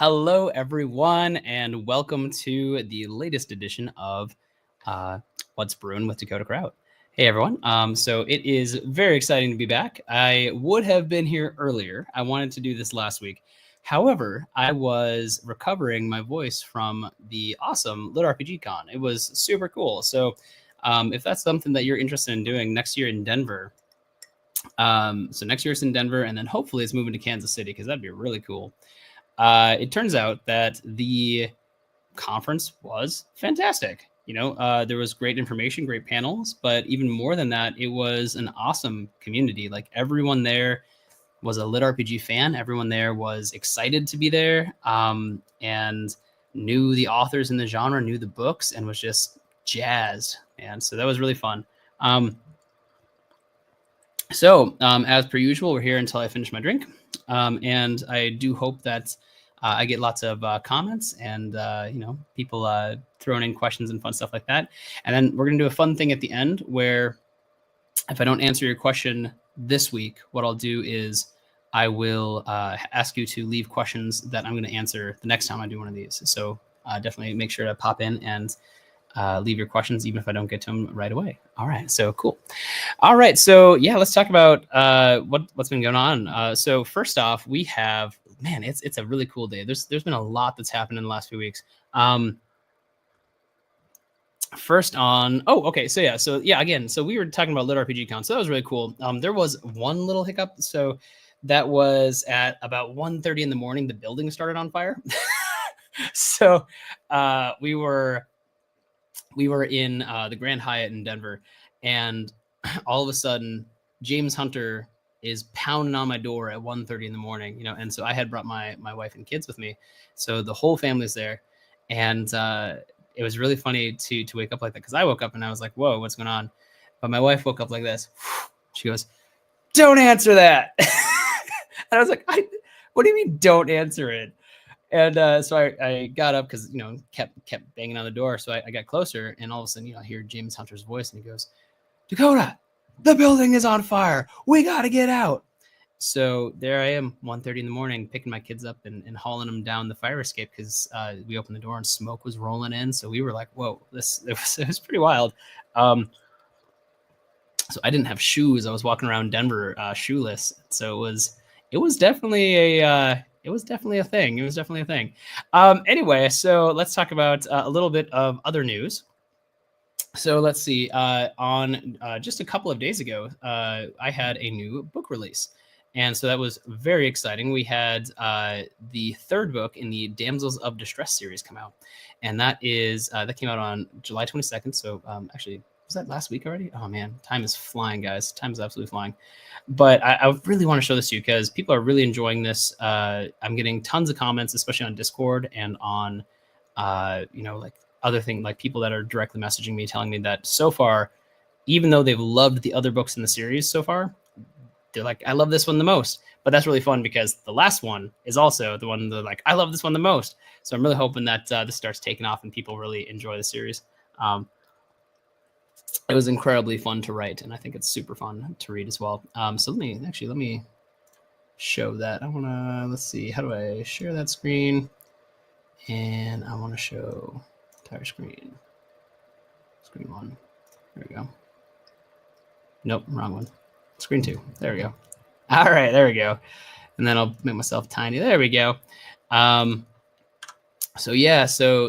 Hello, everyone, and welcome to the latest edition of What's Brewing with Dakota Kraut. Hey, everyone. So it is very exciting to be back. I would have been here earlier. I wanted to do this last week. However, I was recovering my voice from the awesome LitRPG Con. It was super cool. So if that's something that you're interested in doing next year in Denver, so next year it's in Denver, and then hopefully it's moving to Kansas City because that'd be really cool. It turns out that the conference was fantastic. There was great information, great panels, but even more than that, it was an awesome community. Like everyone there was a LitRPG fan. Everyone there was excited to be there, and knew the authors in the genre, knew the books, and was just jazzed. And so that was really fun. So as per usual, we're here until I finish my drink. And I do hope that I get lots of comments and, people throwing in questions and fun stuff like that. And then we're going to do a fun thing at the end where if I don't answer your question this week, what I'll do is I will ask you to leave questions that I'm going to answer the next time I do one of these. So definitely make sure to pop in and leave your questions, even if I don't get to them right away. All right, so cool. All right, so yeah, let's talk about what's been going on. So first off, we have, man, it's a really cool day. There's been a lot that's happened in the last few weeks. First on, okay, so again, so we were talking about LitRPG Con, so that was really cool. There was one little hiccup, so that was at about 1:30 in the morning. The building started on fire. So we were in the Grand Hyatt in Denver, and all of a sudden James Hunter is pounding on my door at 1:30 in the morning, and so I had brought my wife and kids with me, so the whole family's there. And it was really funny to wake up like that, because I woke up and I was like, whoa, what's going on? But my wife woke up like this. She goes, don't answer that. And I was like, what do you mean don't answer it? And so I got up because, kept banging on the door. So I got closer, and all of a sudden, I hear James Hunter's voice, and he goes, Dakota, the building is on fire. We got to get out. So there I am, 1:30 in the morning, picking my kids up and hauling them down the fire escape, because we opened the door and smoke was rolling in. So we were like, whoa, it was pretty wild. So I didn't have shoes. I was walking around Denver shoeless. So it was definitely a thing. It was definitely a thing. Anyway, so let's talk about a little bit of other news. So let's see. On just a couple of days ago, I had a new book release. And so that was very exciting. We had the third book in the Damsels of Distress series come out. And that came out on July 22nd. So actually, was that last week already? Oh, man, time is flying, guys. Time is absolutely flying. But I really want to show this to you because people are really enjoying this. I'm getting tons of comments, especially on Discord and on, like other things, like people that are directly messaging me, telling me that so far, even though they've loved the other books in the series so far, they're like, I love this one the most. But that's really fun because the last one is also the one they're like, I love this one the most. So I'm really hoping that this starts taking off and people really enjoy the series. It was incredibly fun to write, and I think it's super fun to read as well. So let me show that. Let's see, how do I share that screen? And I want to show entire screen. Screen 1. There we go. Nope, wrong one. Screen 2. There we go. All right, there we go. And then I'll make myself tiny. There we go. So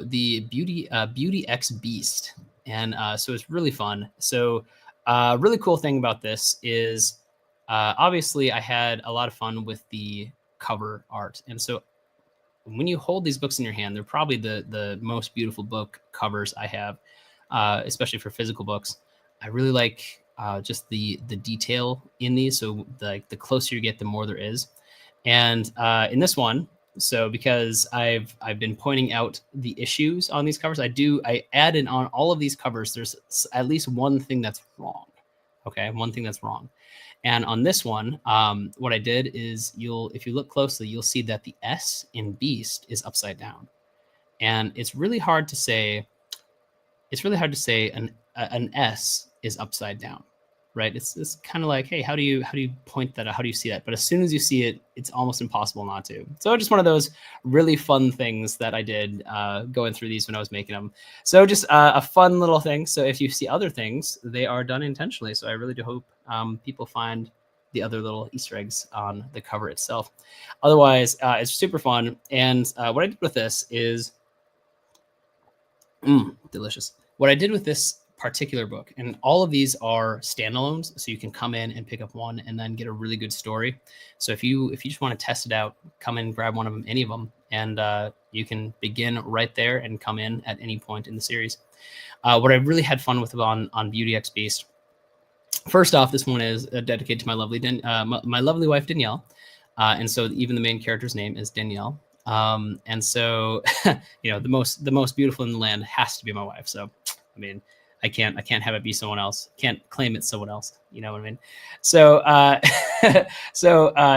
the Beauty X Beast. And so it's really fun. So really cool thing about this is obviously I had a lot of fun with the cover art. And so when you hold these books in your hand, they're probably the most beautiful book covers I have, especially for physical books. I really like just the detail in these. So the closer you get, the more there is. And in this one, so because I've been pointing out the issues on these covers, I added on all of these covers, there's at least one thing that's wrong. Okay, one thing that's wrong. And on this one, what I did is if you look closely, you'll see that the S in Beast is upside down. And it's really hard to say an S is upside down. right? It's kind of like, hey, how do you point that out? How do you see that? But as soon as you see it, it's almost impossible not to. So just one of those really fun things that I did going through these when I was making them. So just a fun little thing. So if you see other things, they are done intentionally. So I really do hope people find the other little Easter eggs on the cover itself. Otherwise, it's super fun. And what I did with this is delicious. What I did with this particular book, and all of these are standalones, so you can come in and pick up one and then get a really good story. So if you just want to test it out, come in, grab one of them, any of them, and you can begin right there and come in at any point in the series. What I really had fun with on Beauty X Beast. First off, this one is dedicated to my lovely wife Danielle, and so even the main character's name is Danielle. And so, you know, the most beautiful in the land has to be my wife. So, I mean, I can't have it be someone else. Can't claim it's someone else. You know what I mean? So,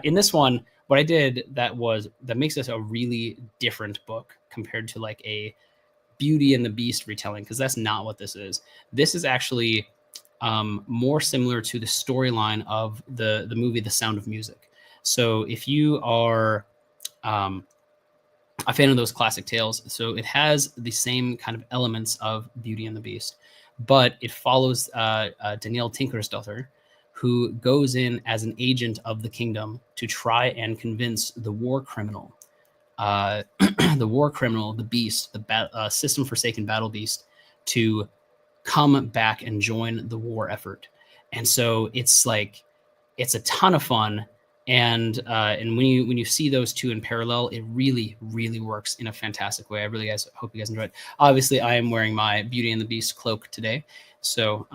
in this one, what I did that makes this a really different book compared to like a Beauty and the Beast retelling, because that's not what this is. This is actually more similar to the storyline of the movie The Sound of Music. So if you are a fan of those classic tales, so it has the same kind of elements of Beauty and the Beast, but it follows Danielle Tinkersdottir, who goes in as an agent of the kingdom to try and convince the war criminal, the Beast, the system forsaken battle beast, to come back and join the war effort. And so it's a ton of fun. And when you see those two in parallel, it really, really works in a fantastic way. I really hope you guys enjoy it. Obviously, I am wearing my Beauty and the Beast cloak today, so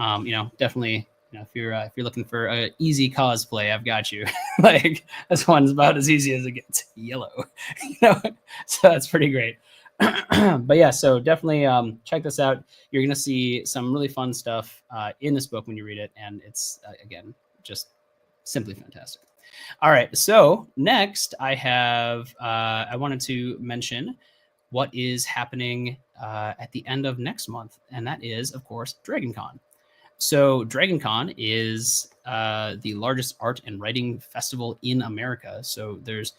definitely, if you're looking for an easy cosplay, I've got you. Like, this one's about as easy as it gets. Yellow, so that's pretty great. But yeah, so definitely check this out. You're gonna see some really fun stuff in this book when you read it, and it's again just simply fantastic. All right, so next I have I wanted to mention what is happening at the end of next month, and that is, of course, DragonCon. So DragonCon is the largest art and writing festival in America. So there's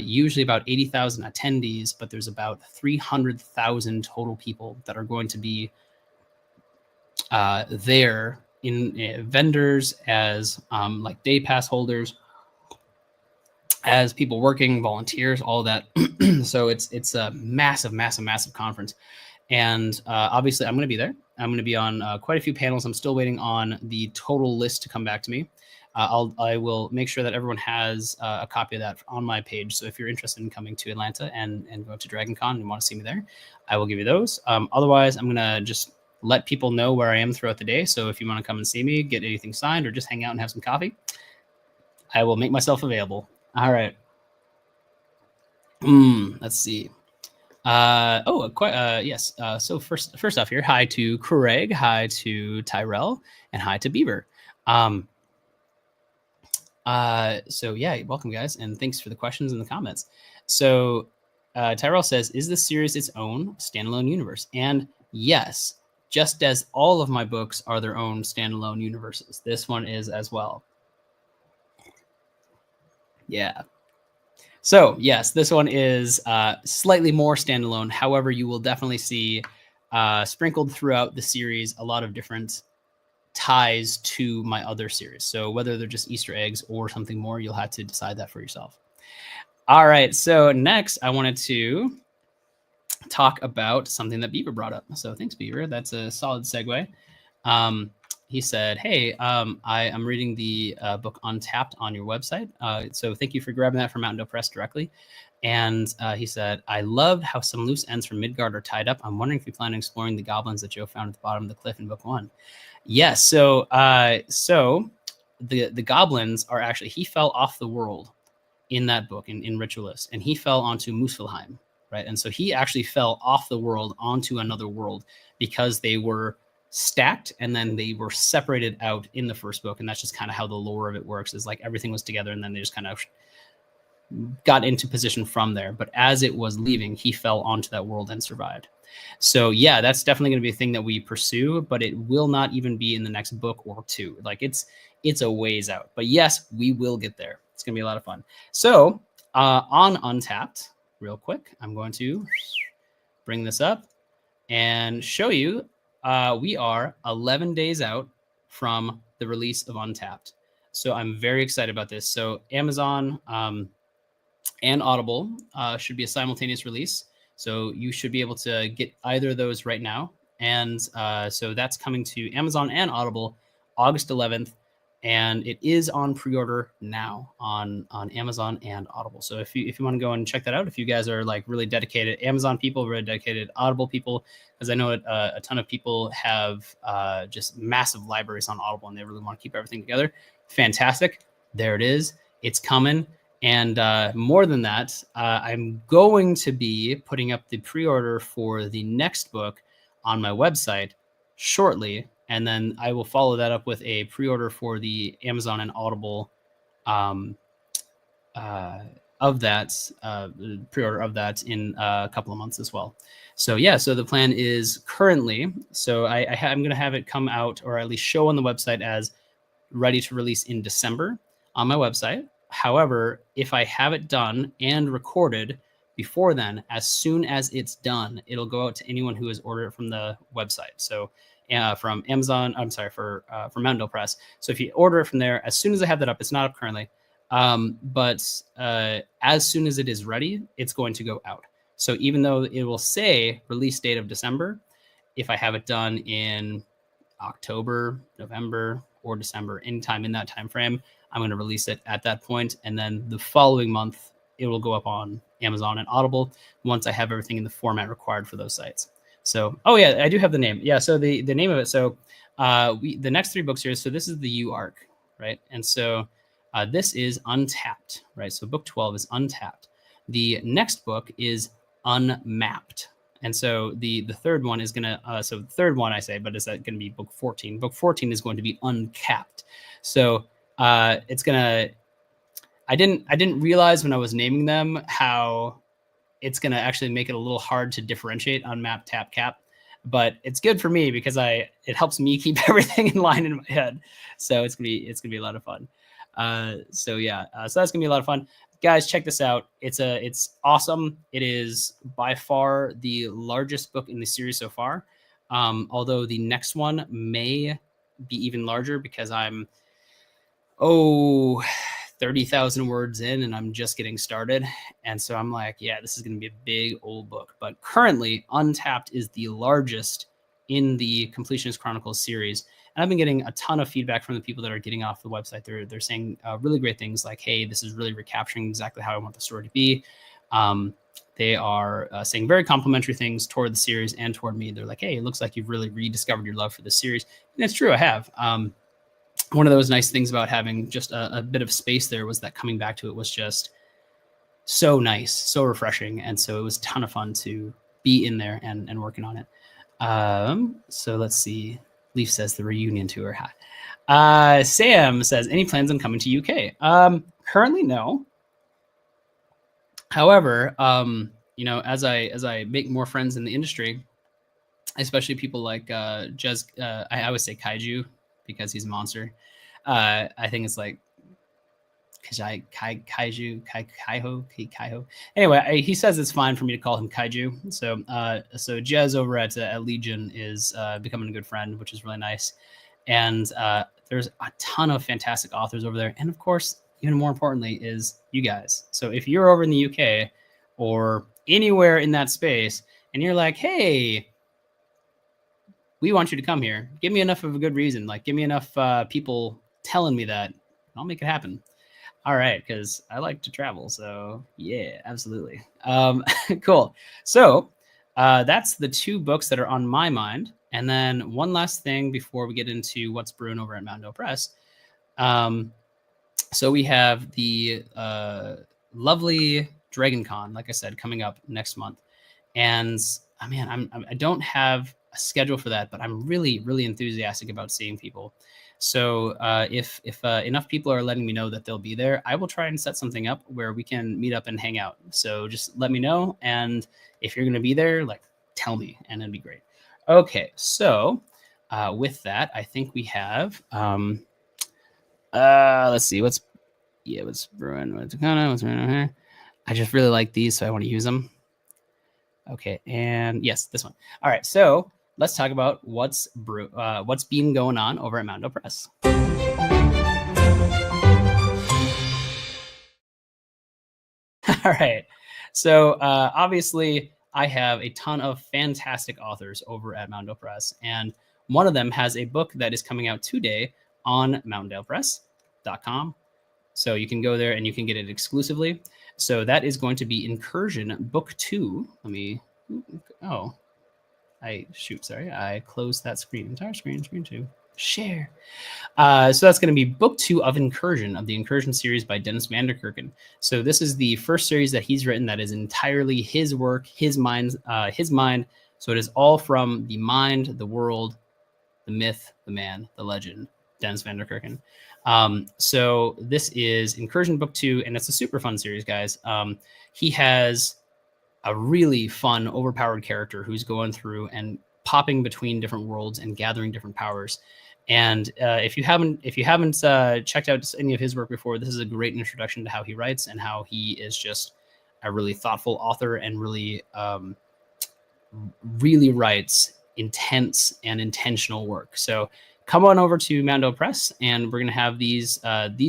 usually about 80,000 attendees, but there's about 300,000 total people that are going to be there in vendors, as like day pass holders, as people working, volunteers, all that. So it's a massive conference. And obviously I'm going to be there. I'm going to be on quite a few panels. I'm still waiting on the total list to come back to me. I will make sure that everyone has a copy of that on my page. So if you're interested in coming to Atlanta and go to DragonCon and want to see me there, I will give you those. Otherwise, I'm going to just let people know where I am throughout the day. So if you want to come and see me, get anything signed, or just hang out and have some coffee, I will make myself available. All right. Let's see. Yes. So first off here, hi to Craig, hi to Tyrell, and hi to Beaver. So yeah, welcome guys, and thanks for the questions and the comments. So Tyrell says, is this series its own standalone universe? And yes, just as all of my books are their own standalone universes, this one is as well. Yeah. So yes, this one is slightly more standalone. However, you will definitely see sprinkled throughout the series a lot of different ties to my other series. So whether they're just Easter eggs or something more, you'll have to decide that for yourself. All right. So next, I wanted to talk about something that Beaver brought up. So thanks, Beaver. That's a solid segue. He said, hey, I am reading the book Untapped on your website. So thank you for grabbing that from Mountain Dew Press directly. And he said, I loved how some loose ends from Midgard are tied up. I'm wondering if you plan on exploring the goblins that Joe found at the bottom of the cliff in book 1. Yes. So the goblins are actually, he fell off the world in that book, in Ritualist, and he fell onto Muspelheim, right? And so he actually fell off the world onto another world because they were stacked and then they were separated out in the first book. And that's just kind of how the lore of it works, is like everything was together and then they just kind of got into position from there. But as it was leaving, he fell onto that world and survived. So yeah, that's definitely going to be a thing that we pursue, but it will not even be in the next book or two. Like it's a ways out. But yes, we will get there. It's going to be a lot of fun. So on Untapped, real quick, I'm going to bring this up and show you we are 11 days out from the release of Untapped. So I'm very excited about this. So Amazon and Audible should be a simultaneous release. So you should be able to get either of those right now. And so that's coming to Amazon and Audible August 11th. And it is on pre-order now on Amazon and Audible. So if you want to go and check that out, if you guys are like really dedicated Amazon people, really dedicated Audible people, because I know a ton of people have just massive libraries on Audible and they really want to keep everything together. Fantastic. There it is. It's coming. And more than that, I'm going to be putting up the pre-order for the next book on my website shortly. And then I will follow that up with a pre-order for the Amazon and Audible of that, pre-order of that in a couple of months as well. So yeah, so the plan is currently, so I'm going to have it come out or at least show on the website as ready to release in December on my website. However, if I have it done and recorded before then, as soon as it's done, it'll go out to anyone who has ordered it from the website. So from Amazon, I'm sorry, for Mountain Dew Press. So if you order it from there, as soon as I have that up, it's not up currently, but as soon as it is ready, it's going to go out. So even though it will say release date of December, if I have it done in October, November, or December, anytime in that time frame, I'm going to release it at that point, and then the following month it will go up on Amazon and Audible once I have everything in the format required for those sites. So, oh yeah, I do have the name. Yeah, so the name of it. So the next three books here. So this is the U arc, right? And so this is Untapped, right? So book 12 is Untapped. The next book is Unmapped. And so the third one is gonna so the third one I say, but is that going to be book 14? Book 14 is going to be Uncapped. So it's gonna. I didn't realize when I was naming them how it's gonna actually make it a little hard to differentiate Unmapped, Tap, Cap. But it's good for me because it helps me keep everything in line in my head. So it's gonna be a lot of fun. So yeah, so that's gonna be a lot of fun. Guys, check this out. It's awesome. It is by far the largest book in the series so far. Although the next one may be even larger because I'm 30,000 words in and I'm just getting started. And so I'm like, yeah, this is going to be a big old book. But currently, Untapped is the largest in the Completionist Chronicles series. And I've been getting a ton of feedback from the people that are getting off the website. They're saying really great things like, hey, this is really recapturing exactly how I want the story to be. They are saying very complimentary things toward the series and toward me. They're like, hey, it looks like you've really rediscovered your love for this series. And it's true, I have. One of those nice things about having just a bit of space there was that coming back to it was just so nice, so refreshing. And so it was a ton of fun to be in there and working on it. So let's see. Leaf says the reunion tour. Sam says, any plans on coming to UK? Currently, no. However, as I make more friends in the industry, especially people like Jez, I always say Kaiju because he's a monster. I think it's like Kaiho. Anyway, he says it's fine for me to call him Kaiju. So Jez over at Legion is becoming a good friend, which is really nice. And there's a ton of fantastic authors over there. And of course, even more importantly, is you guys. So if you're over in the UK or anywhere in that space and you're like, hey, we want you to come here, give me enough of a good reason. Like, give me enough people telling me that, I'll make it happen. All right, because I like to travel. So yeah, absolutely. Cool. So that's the two books that are on my mind. And then one last thing before we get into what's brewing over at Mountain Dew Press. So we have the lovely Dragon Con, like I said, coming up next month. And I don't have a schedule for that, but I'm really, really enthusiastic about seeing people. So if enough people are letting me know that they'll be there, I will try and set something up where we can meet up and hang out. So just let me know. And if you're going to be there, like, tell me, and it'd be great. Okay, so with that, I think we have. Let's see. What's brewing? What's brewing here? I just really like these, so I want to use them. Okay, and yes, this one. All right, so let's talk about what's been going on over at Mountain Press. All right. So obviously, I have a ton of fantastic authors over at Mountaindale Press, and one of them has a book that is coming out today on mountaindalepress.com. So you can go there and you can get it exclusively. So that is going to be Incursion Book 2. Let me. Oh, sorry. I closed that screen. Entire screen 2. Share. So that's going to be book 2 of Incursion, of the Incursion series by Dennis van der Kerken. So this is the first series that he's written that is entirely his work, his mind. So it is all from the mind, the world, the myth, the man, the legend, Dennis van der Kerken. So this is Incursion book 2, and it's a super fun series, guys. He has a really fun, overpowered character who's going through and popping between different worlds and gathering different powers. And if you haven't checked out any of his work before, this is a great introduction to how he writes and how he is just a really thoughtful author and really writes intense and intentional work. So come on over to Mountaindale Press, and we're going to have these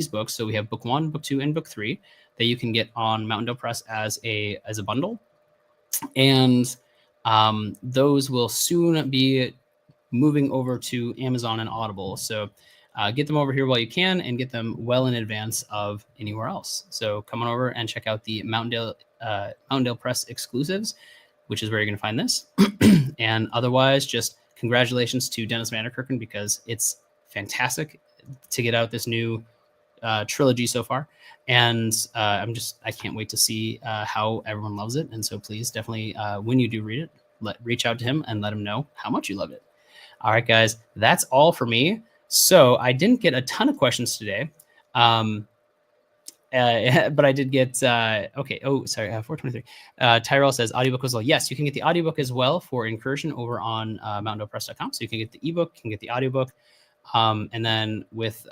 books. So we have book 1, book 2, and book 3 that you can get on Mountaindale Press as a bundle. And those will soon be moving over to Amazon and Audible. So get them over here while you can, and get them well in advance of anywhere else. So come on over and check out the Mountaindale Press exclusives, which is where you're going to find this. And otherwise, just congratulations to Dennis van der Kerken, because it's fantastic to get out this new trilogy so far. And I can't wait to see how everyone loves it. And so please definitely, when you do read it, reach out to him and let him know how much you loved it. All right, guys, that's all for me. So I didn't get a ton of questions today. But I did get, okay. Oh, sorry. 423. Tyrell says audiobook as well. Yes, you can get the audiobook as well for Incursion over on mountaindalepress.com. So you can get the ebook, you can get the audiobook. And then with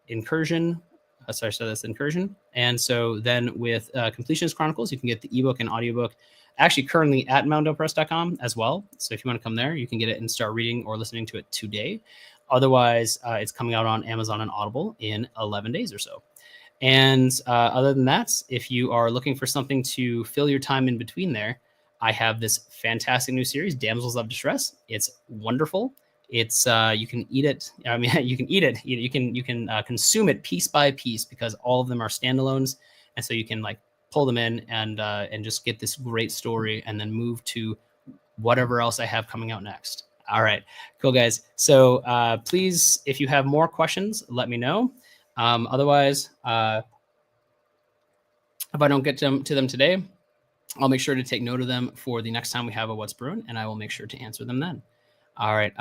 Incursion, so that's Incursion. And so then with Completionist Chronicles, you can get the ebook and audiobook actually currently at mountaindalepress.com as well. So if you want to come there, you can get it and start reading or listening to it today. Otherwise, it's coming out on Amazon and Audible in 11 days or so. And other than that, if you are looking for something to fill your time in between there, I have this fantastic new series, Damsels of Distress. It's wonderful. It's you can eat it. I mean, you can eat it. You can consume it piece by piece, because all of them are standalones, and so you can like pull them in and just get this great story, and then move to whatever else I have coming out next. All right, cool, guys. So please, if you have more questions, let me know. Otherwise, if I don't get to them today, I'll make sure to take note of them for the next time we have a What's Brewing, and I will make sure to answer them then. All right.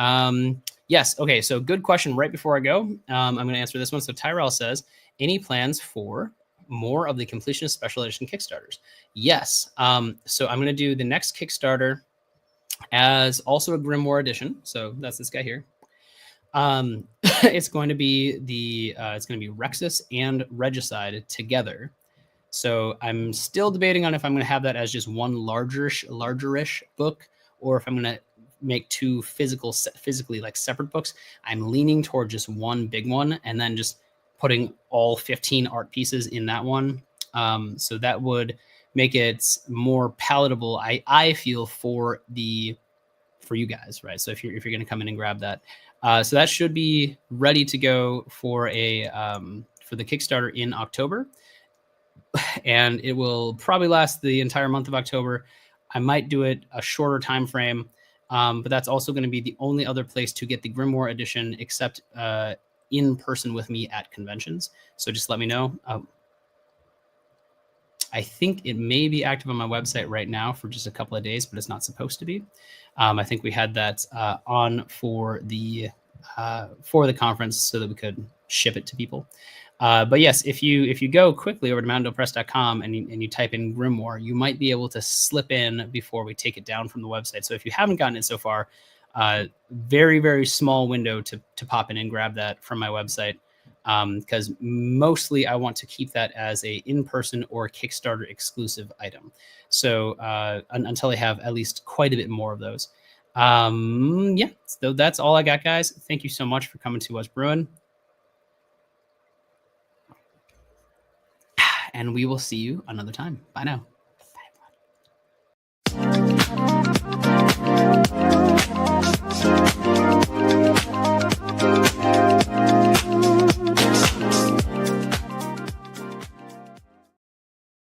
Yes. Okay. So good question. Right before I go, I'm going to answer this one. So Tyrell says, any plans for more of the Completionist Special Edition Kickstarters? Yes. So I'm going to do the next Kickstarter as also a Grimoire edition. So that's this guy here. It's going to be Rexus and Regicide together. So I'm still debating on if I'm going to have that as just one largerish book, or if I'm going to make two physically like separate books. I'm leaning toward just one big one, and then just putting all 15 art pieces in that one. So that would make it more palatable, I feel, for you guys, right? So if you're going to come in and grab that, so that should be ready to go for the Kickstarter in October, and it will probably last the entire month of October. I might do it a shorter time frame, but that's also going to be the only other place to get the Grimoire edition, except in person with me at conventions. So just let me know. I think it may be active on my website right now for just a couple of days, but it's not supposed to be. I think we had that on for the conference so that we could ship it to people. But yes, if you go quickly over to mountaindealpress.com and you type in Grimoire, you might be able to slip in before we take it down from the website. So if you haven't gotten it so far, very small window to pop in and grab that from my website, because mostly I want to keep that as a in-person or Kickstarter exclusive item. So until I have at least quite a bit more of those. Yeah, so that's all I got, guys. Thank you so much for coming to us brewing, and we will see you another time. Bye now.